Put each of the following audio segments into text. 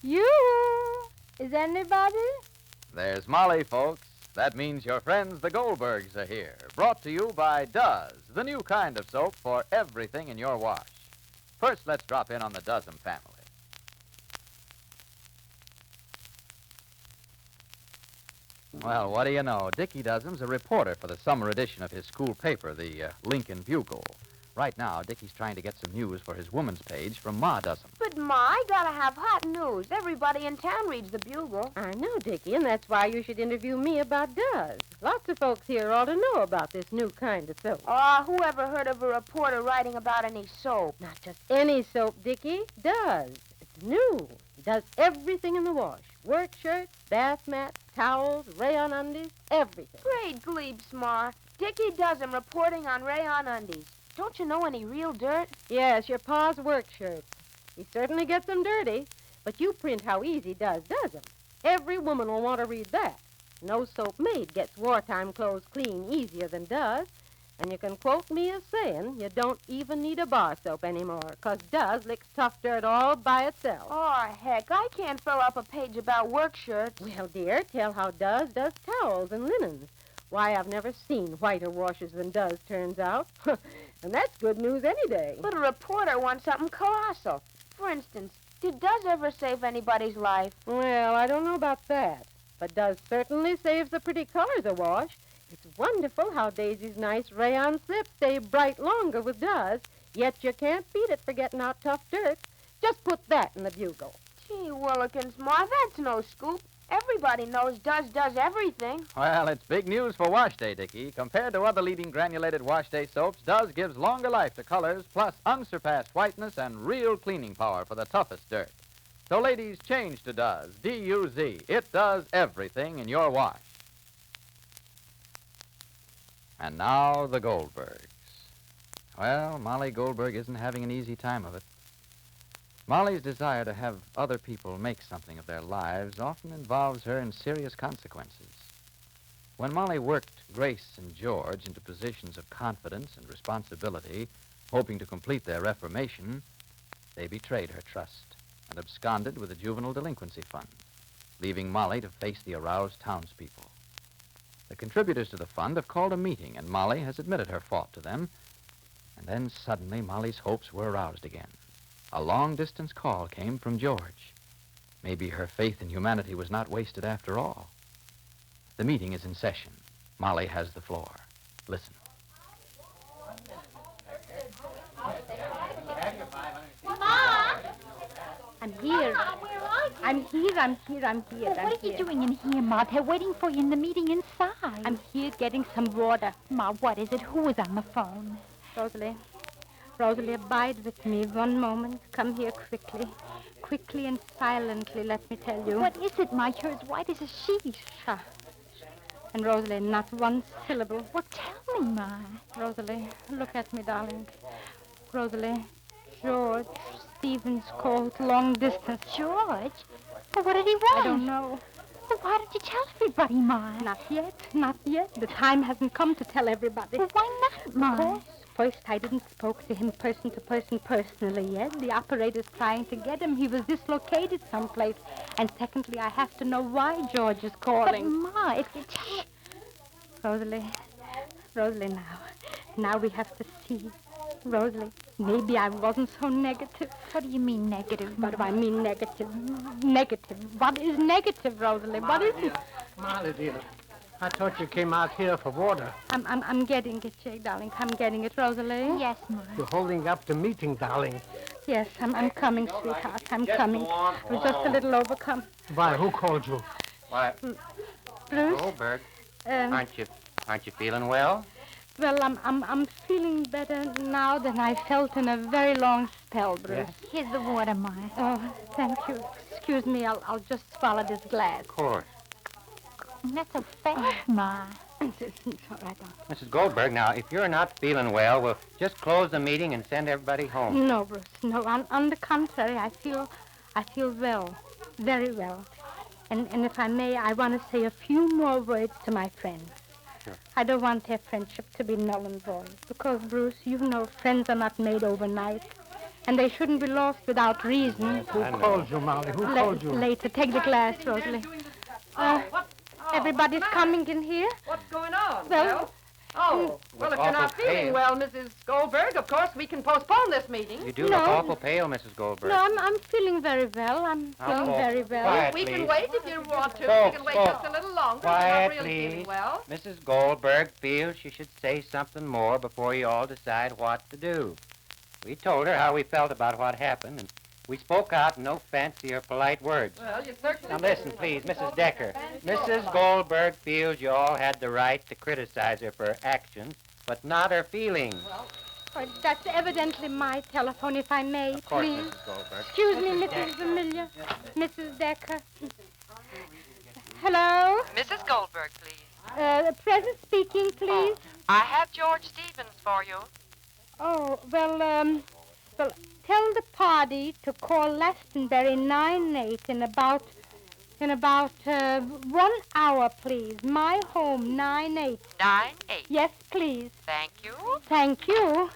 You? Is anybody? There's Molly, folks. That means your friends, the Goldbergs, are here. Brought to you by Does, the new kind of soap for everything in your wash. First, let's drop in on the Dozen family. Well, what do you know? Dickie Dozen's a reporter for the summer edition of his school paper, the Lincoln Bugle. Right now, Dickie's trying to get some news for his woman's page from Ma Dozen. But, Ma, I gotta have hot news. Everybody in town reads the Bugle. I know, Dickie, and that's why you should interview me about Does. Lots of folks here ought to know about this new kind of soap. Oh, who ever heard of a reporter writing about any soap? Not just any soap, Dickie. Does. It's new. It does everything in the wash. Work shirts, bath mats, towels, rayon undies, everything. Great gleeps, Ma. Dickie does 'em reporting on rayon undies. Don't you know any real dirt? Yes, your pa's work shirts. He certainly gets them dirty, but you print how easy Does them. Every woman will want to read that. No soap made gets wartime clothes clean easier than Does. And you can quote me as saying you don't even need a bar soap anymore, 'cause Does licks tough dirt all by itself. Oh, heck, I can't fill up a page about work shirts. Well, dear, tell how Does towels and linens. Why, I've never seen whiter washes than Does, turns out. And that's good news any day. But a reporter wants something colossal. For instance, did Does ever save anybody's life? Well, I don't know about that. But Does certainly saves the pretty colors awash. It's wonderful how Daisy's nice rayon slips stay bright longer with Does, yet you can't beat it for getting out tough dirt. Just put that in the Bugle. Gee willikins, Ma, that's no scoop. Everybody knows Does everything. Well, it's big news for wash day, Dickie. Compared to other leading granulated wash day soaps, Does gives longer life to colors, plus unsurpassed whiteness and real cleaning power for the toughest dirt. So, ladies, change to Does. D-U-Z. It does everything in your wash. And now, the Goldbergs. Well, Molly Goldberg isn't having an easy time of it. Molly's desire to have other people make something of their lives often involves her in serious consequences. When Molly worked Grace and George into positions of confidence and responsibility, hoping to complete their reformation, they betrayed her trust and absconded with the juvenile delinquency fund, leaving Molly to face the aroused townspeople. The contributors to the fund have called a meeting, and Molly has admitted her fault to them. And then suddenly Molly's hopes were aroused again. A long-distance call came from George. Maybe her faith in humanity was not wasted after all. The meeting is in session. Molly has the floor. Listen. Ma! I'm here. Where are you? I'm here. What are you doing in here, Ma? They're waiting for you in the meeting inside. I'm here getting some water. Ma, what is it? Who is on the phone? Rosalie, abide with me 1 moment. Come here quickly. Quickly and silently, let me tell you. What is it, Ma? You're as white as a sheet. Shh. And Rosalie, not one syllable. Well, tell me, Ma. Rosalie, look at me, darling. Rosalie, George Stevens called long distance. George? Well, what did he want? I don't know. Well, why did you tell everybody, Ma? Not yet. The time hasn't come to tell everybody. Well, why not, Ma? Of course. First, I didn't spoke to him person to person personally yet. The operator's trying to get him. He was dislocated someplace. And secondly, I have to know why George is calling. But, Ma, if you tell... Rosalie, now we have to see. Rosalie, maybe I wasn't so negative. What do you mean negative, Ma? What do I mean negative? Negative. What is negative, Rosalie? What is it? Molly, dear, I thought you came out here for water. I'm getting it, Jake, darling. I'm getting it, Rosalie. Yes, Ma. You're holding up the meeting, darling. Yes, I'm coming, sweetheart. I'm coming. I was just a little overcome. Why, who called you? Why, Bruce? Goldberg, aren't you feeling well? Well, I'm feeling better now than I felt in a very long spell, Bruce. Yes. Here's the water, Ma. Oh, thank you. Excuse me, I'll just swallow this glass. Of course. Not so fast, Ma. It's all right, Mrs. Goldberg, now, if you're not feeling well, we'll just close the meeting and send everybody home. No, Bruce, no. On the contrary, I feel well, very well. And if I may, I want to say a few more words to my friends. Sure. I don't want their friendship to be null and void. Because, Bruce, you know friends are not made overnight. And they shouldn't be lost without reason. Who called you, Molly? Who called you? Later, take the glass, Rosalie. Everybody's coming in here. What's going on? Well, Well, if you're not awful feeling pale. well, Mrs. Goldberg, of course we can postpone this meeting. You do look awful pale, Mrs. Goldberg. No, I'm feeling very well. I'm feeling very well. Quiet, We can please. wait if you want to. Folks, We can wait folks. just a little longer. You're Quiet, not really feeling please. well. Mrs. Goldberg feels she should say something more before you all decide what to do. We told her how we felt about what happened, and we spoke out in no fancy or polite words. Well, you certainly Now listen, please, Mrs. Decker. Mrs. Goldberg feels you all had the right to criticize her for her actions, but not her feelings. Oh, that's evidently my telephone, if I may, Of course, please. Mrs. Goldberg. Excuse me, Mrs. Vermillion. Mrs. Decker. Hello? Mrs. Goldberg, please. Present speaking, please. I have George Stevens for you. Oh, well, tell the party to call Lastenbury 9-8 in about 1 hour, please. My home, 9-8. 9-8. Yes, please. Thank you. Thank you.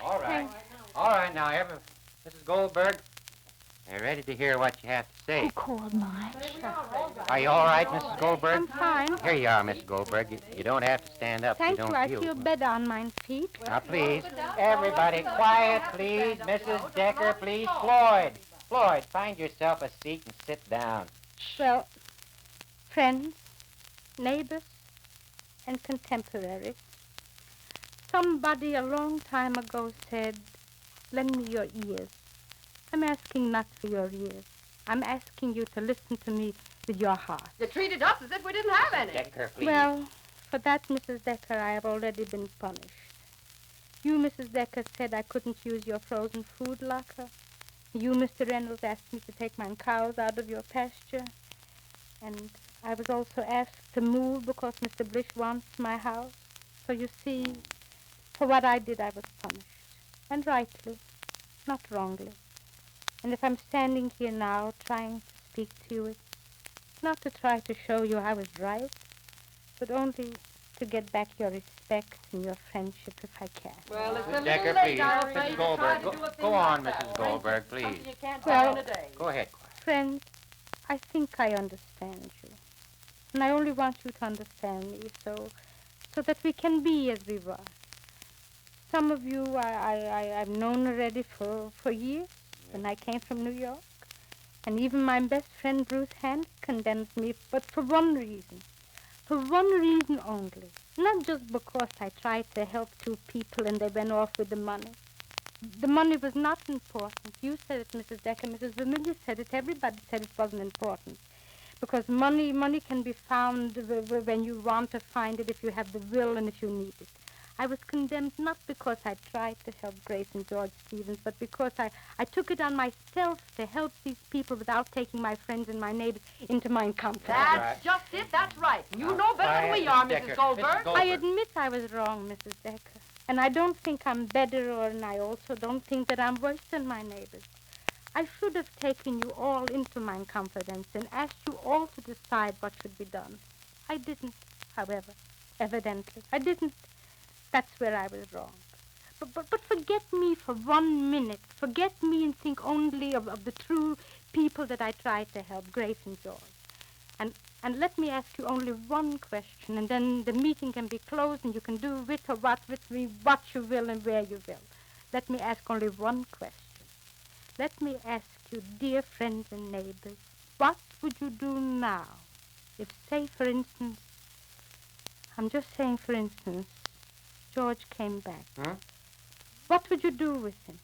All right. All right, now, Mrs. Goldberg, they're ready to hear what you have to say. Who called mine? Are you all right, Mrs. Goldberg? I'm fine. Here you are, Miss Goldberg. You don't have to stand up. Thank you you. don't I feel feel better on my feet. Now, please, everybody, quiet, please. Mrs. Decker, please. Floyd, find yourself a seat and sit down. Well, friends, neighbors, and contemporaries. Somebody a long time ago said, lend me your ears. I'm asking not for your ears. I'm asking you to listen to me with your heart. You treated us as if we didn't have any. Decker, please. Well, for that, Mrs. Decker, I have already been punished. You, Mrs. Decker, said I couldn't use your frozen food locker. You, Mr. Reynolds, asked me to take my cows out of your pasture. And I was also asked to move because Mr. Blish wants my house. So you see, for what I did, I was punished. And rightly, not wrongly. And if I'm standing here now trying to speak to you, it's not to try to show you I was right, but only to get back your respect and your friendship if I can. Well, it's a Mrs. little Decker, late, please. I'm afraid, Mrs. to Goldberg, try to do a thing go on, like Mrs. that. Goldberg, please. Something you can't Well, do in a day. Go ahead. Friends, I think I understand you. And I only want you to understand me so that we can be as we were. Some of you I've known already for years when I came from New York. And even my best friend Bruce Hand condemned me, but for one reason. For one reason only. Not just because I tried to help two people and they went off with the money. The money was not important. You said it, Mrs. Decker. Mrs. Vermillion said it. Everybody said it wasn't important. Because money can be found when you want to find it, if you have the will and if you need it. I was condemned not because I tried to help Grace and George Stevens, but because I took it on myself to help these people without taking my friends and my neighbors into my confidence. That's right. just it. That's right. You know better than we are, Quiet, Mrs. Decker. Goldberg. Mrs. Goldberg. I admit I was wrong, Mrs. Decker. And I don't think I'm better, and I also don't think that I'm worse than my neighbors. I should have taken you all into my confidence and asked you all to decide what should be done. I didn't, however, evidently. I didn't. That's where I was wrong. But forget me for 1 minute. Forget me and think only of the true people that I tried to help, Grace and George. And let me ask you only one question, and then the meeting can be closed, and you can do with or what with me what you will and where you will. Let me ask only one question. Let me ask you, dear friends and neighbors, what would you do now if, say, for instance, I'm just saying, for instance, George came back. What would you do with him?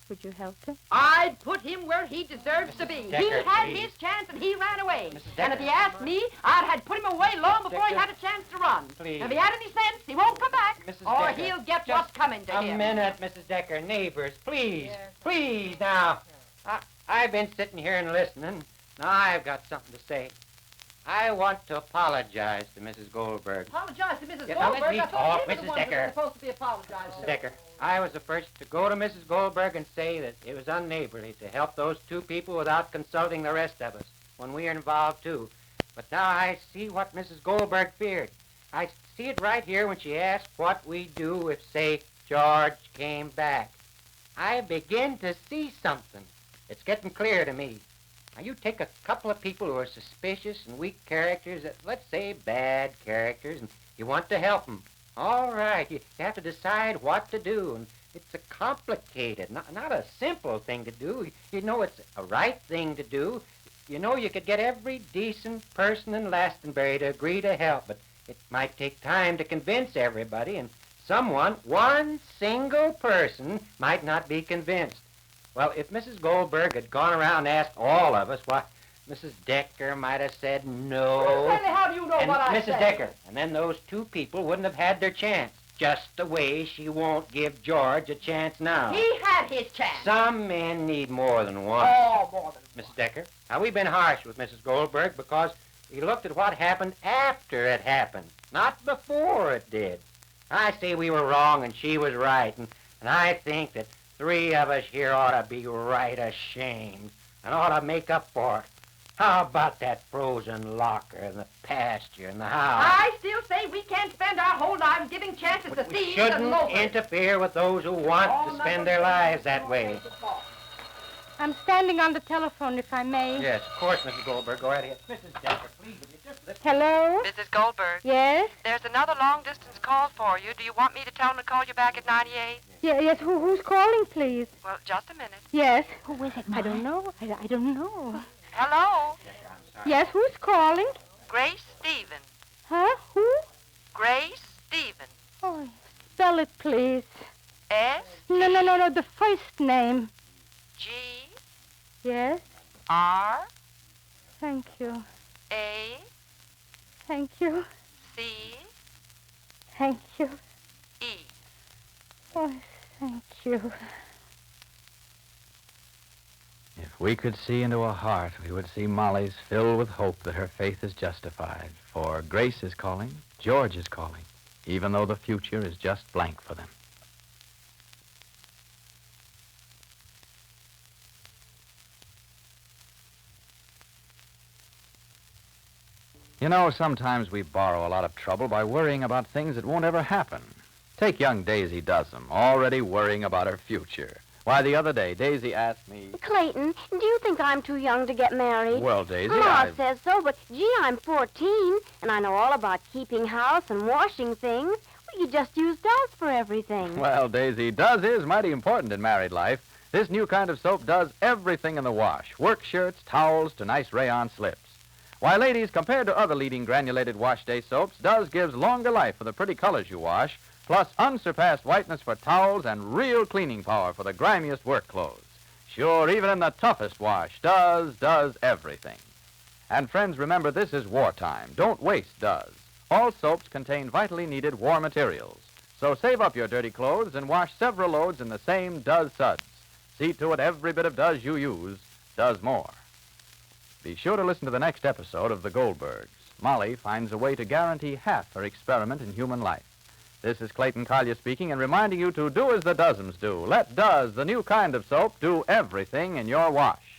Would you help him? I'd put him where he deserves to be. Decker, he had please. his chance and he ran away. Mrs. And if Decker. he asked me, I'd have put him away long before he Decker. had a chance to run. Please. If he had any sense, he won't come back. Mrs. Or Decker, he'll get just what's coming to him. A minute, Mrs. Decker. Neighbors, please. Please, now. I've been sitting here and listening. Now I've got something to say. I want to apologize to Mrs. Goldberg. Apologize to Mrs. Yeah, now Goldberg. let me I thought talk, you were the Mrs. one that Decker. was supposed to be apologized Mrs. to. Decker, I was the first to go to Mrs. Goldberg and say that it was unneighborly to help those two people without consulting the rest of us when we are involved, too. But now I see what Mrs. Goldberg feared. I see it right here when she asked what we do if, say, George came back. I begin to see something. It's getting clear to me. Now, you take a couple of people who are suspicious and weak characters, let's say bad characters, and you want to help them. All right, you have to decide what to do, and it's a complicated, not a simple thing to do. You know it's a right thing to do. You know you could get every decent person in Lastenbury to agree to help, but it might take time to convince everybody, and one single person, might not be convinced. Well, if Mrs. Goldberg had gone around and asked all of us, why, Mrs. Decker might have said no. Well, how do you know what I said? Mrs. Decker. And then those two people wouldn't have had their chance. Just the way she won't give George a chance now. He had his chance. Some men need more than one. Oh, more than one. Mrs. Decker, now we've been harsh with Mrs. Goldberg because we looked at what happened after it happened, not before it did. I say we were wrong and she was right, and I think that three of us here ought to be right ashamed and ought to make up for it. How about that frozen locker and the pasture and the house? I still say we can't spend our whole lives giving chances to We thieves shouldn't and loafers. interfere with those who want to spend their lives that way. I'm standing on the telephone, if I may. Yes, of course, Mrs. Goldberg. Go right ahead. Mrs. Decker, please, would you just listen? Hello? Mrs. Goldberg, Yes? there's another long-distance call for you. Do you want me to tell him to call you back at 98? Yes, who's calling, please? Well, just a minute. Yes. Who is it, I don't know. I don't know. Hello? Yes, who's calling? Grace Stevens. Huh? Who? Grace Stevens. Oh, spell it, please. S No, the first name. G Yes? R Thank you. A Thank you. C Thank you. E. Oh, thank you. If we could see into a heart, we would see Molly's filled with hope that her faith is justified. For Grace is calling, George is calling, even though the future is just blank for them. You know, sometimes we borrow a lot of trouble by worrying about things that won't ever happen. Take young Daisy Doesem, already worrying about her future. Why, the other day, Daisy asked me... Clayton, do you think I'm too young to get married? Well, Daisy, Ma says so, but gee, I'm 14, and I know all about keeping house and washing things. Well, you just use Does for everything. Well, Daisy, Does is mighty important in married life. This new kind of soap does everything in the wash. Work shirts, towels, to nice rayon slips. Why, ladies, compared to other leading granulated wash day soaps, Does gives longer life for the pretty colors you wash, plus unsurpassed whiteness for towels and real cleaning power for the grimiest work clothes. Sure, even in the toughest wash, Does does everything. And friends, remember, this is wartime. Don't waste Does. All soaps contain vitally needed war materials. So save up your dirty clothes and wash several loads in the same Does suds. See to it every bit of Does you use does more. Be sure to listen to the next episode of The Goldbergs. Molly finds a way to guarantee half her experiment in human life. This is Clayton Collier speaking and reminding you to do as the Dozems do. Let Does, the new kind of soap, do everything in your wash.